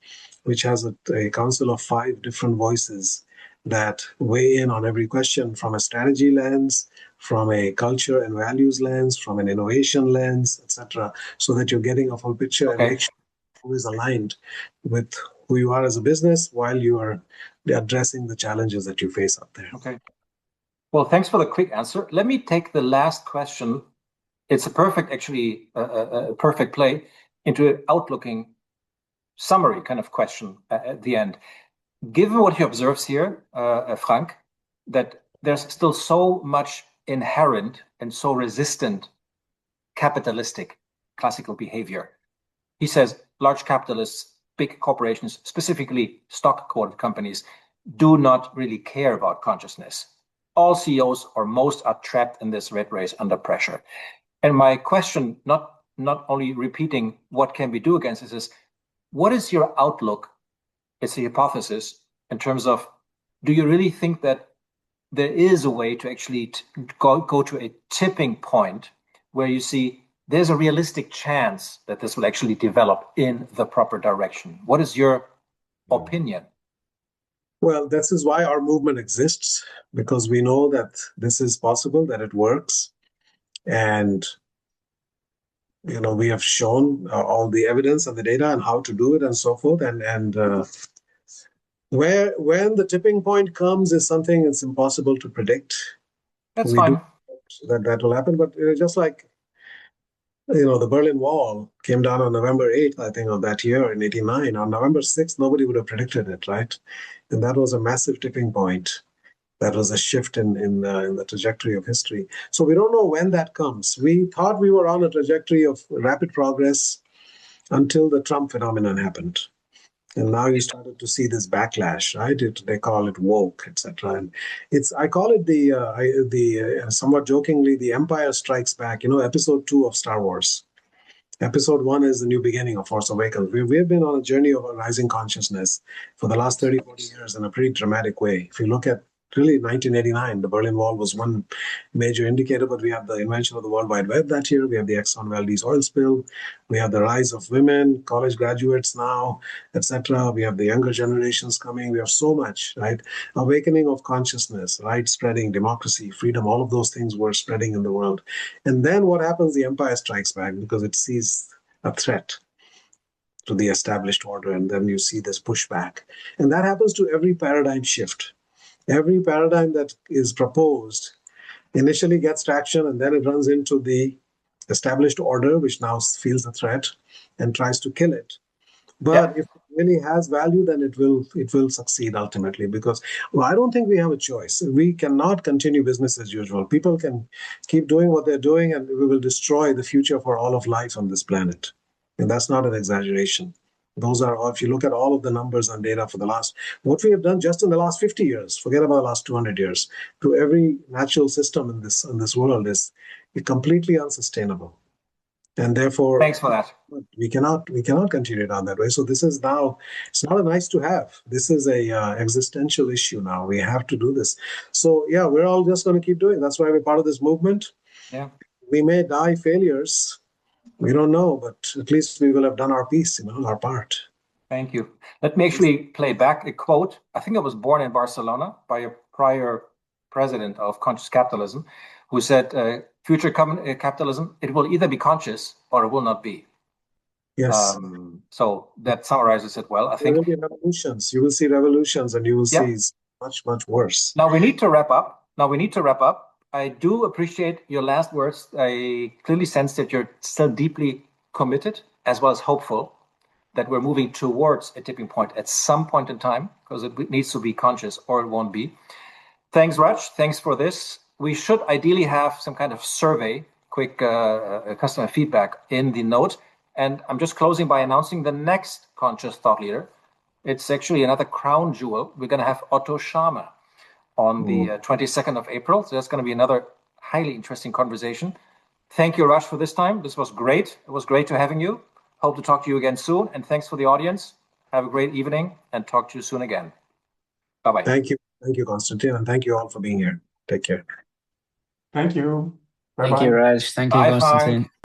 which has a council of 5 different voices that weigh in on every question from a strategy lens, from a culture and values lens, from an innovation lens, etc., so that you're getting a full picture and Okay. make sure you're always aligned with who you are as a business while you are addressing the challenges that you face out there. Okay. Well, thanks for the quick answer. Let me take the last question. It's a perfect, actually, perfect play into an outlooking summary kind of question at the end. Given what he observes here, Frank, that there's still so much inherent and so resistant capitalistic classical behavior. He says large capitalists, big corporations, specifically stock quoted companies, do not really care about consciousness. All CEOs or most are trapped in this rat race under pressure. And my question, not only repeating what can we do against this, is what is your outlook? It's a hypothesis in terms of, do you really think that there is a way to actually go to a tipping point where you see there's a realistic chance that this will actually develop in the proper direction? What is your opinion? Well, this is why our movement exists, because we know that this is possible, that it works. And we have shown all the evidence and the data and how to do it and so forth. And when the tipping point comes is something it's impossible to predict. That's We do fine. that will happen, but just like the Berlin Wall came down on November 8th, I think, of that year in '89. On November 6th, nobody would have predicted it, right? And that was a massive tipping point. That was a shift in the trajectory of history. So we don't know when that comes. We thought we were on a trajectory of rapid progress until the Trump phenomenon happened. And now you started to see this backlash, right? They call it woke, etc. And I call it somewhat jokingly, the Empire Strikes Back. Episode 2 of Star Wars. Episode 1 is the new beginning of Force Awakens. We've been on a journey of a rising consciousness for the last 30, 40 years in a pretty dramatic way. If you look at really 1989, the Berlin Wall was one major indicator, but we have the invention of the World Wide Web that year. We have the Exxon Valdez oil spill. We have the rise of women, college graduates now, etc. We have the younger generations coming. We have so much, right? Awakening of consciousness, right? Spreading, democracy, freedom, all of those things were spreading in the world. And then what happens? The empire strikes back because it sees a threat to the established order, and then you see this pushback. And that happens to every paradigm shift. Every paradigm that is proposed initially gets traction, and then it runs into the established order, which now feels a threat and tries to kill it. But Yeah. if it really has value, then it will succeed ultimately. Because I don't think we have a choice. We cannot continue business as usual. People can keep doing what they're doing, and we will destroy the future for all of life on this planet. And that's not an exaggeration. Those are, if you look at all of the numbers and data for what we have done just in the last 50 years, forget about the last 200 years, to every natural system in this world is completely unsustainable. And therefore, Thanks for that. we cannot continue down that way. So this is now, it's not a nice to have. This is a existential issue now. We have to do this. So yeah, we're all just going to keep doing. That's why we're part of this movement. Yeah. We may die failures. We don't know, but at least we will have done our piece, our part. Thank you. Let me actually play back a quote. I think it was born in Barcelona by a prior president of Conscious Capitalism, who said, future capitalism, it will either be conscious or it will not be. Yes. So that summarizes it well, I There think. will be revolutions. You will see revolutions, and you will Yeah. see much, much worse. Now we need to wrap up. I do appreciate your last words. I clearly sense that you're still deeply committed as well as hopeful that we're moving towards a tipping point at some point in time, because it needs to be conscious or it won't be. Thanks, Raj. Thanks for this. We should ideally have some kind of survey, quick customer feedback in the note. And I'm just closing by announcing the next conscious thought leader. It's actually another crown jewel. We're going to have Otto Scharmer on the 22nd of April. So that's going to be another highly interesting conversation. Thank you, Raj, for this time. This was great. It was great to having you. Hope to talk to you again soon. And thanks for the audience. Have a great evening and talk to you soon again. Bye-bye. Thank you. Thank you, Konstantin. And thank you all for being here. Take care. Thank you. Bye-bye. Thank you, Raj. Thank you, Bye, Konstantin. Frank.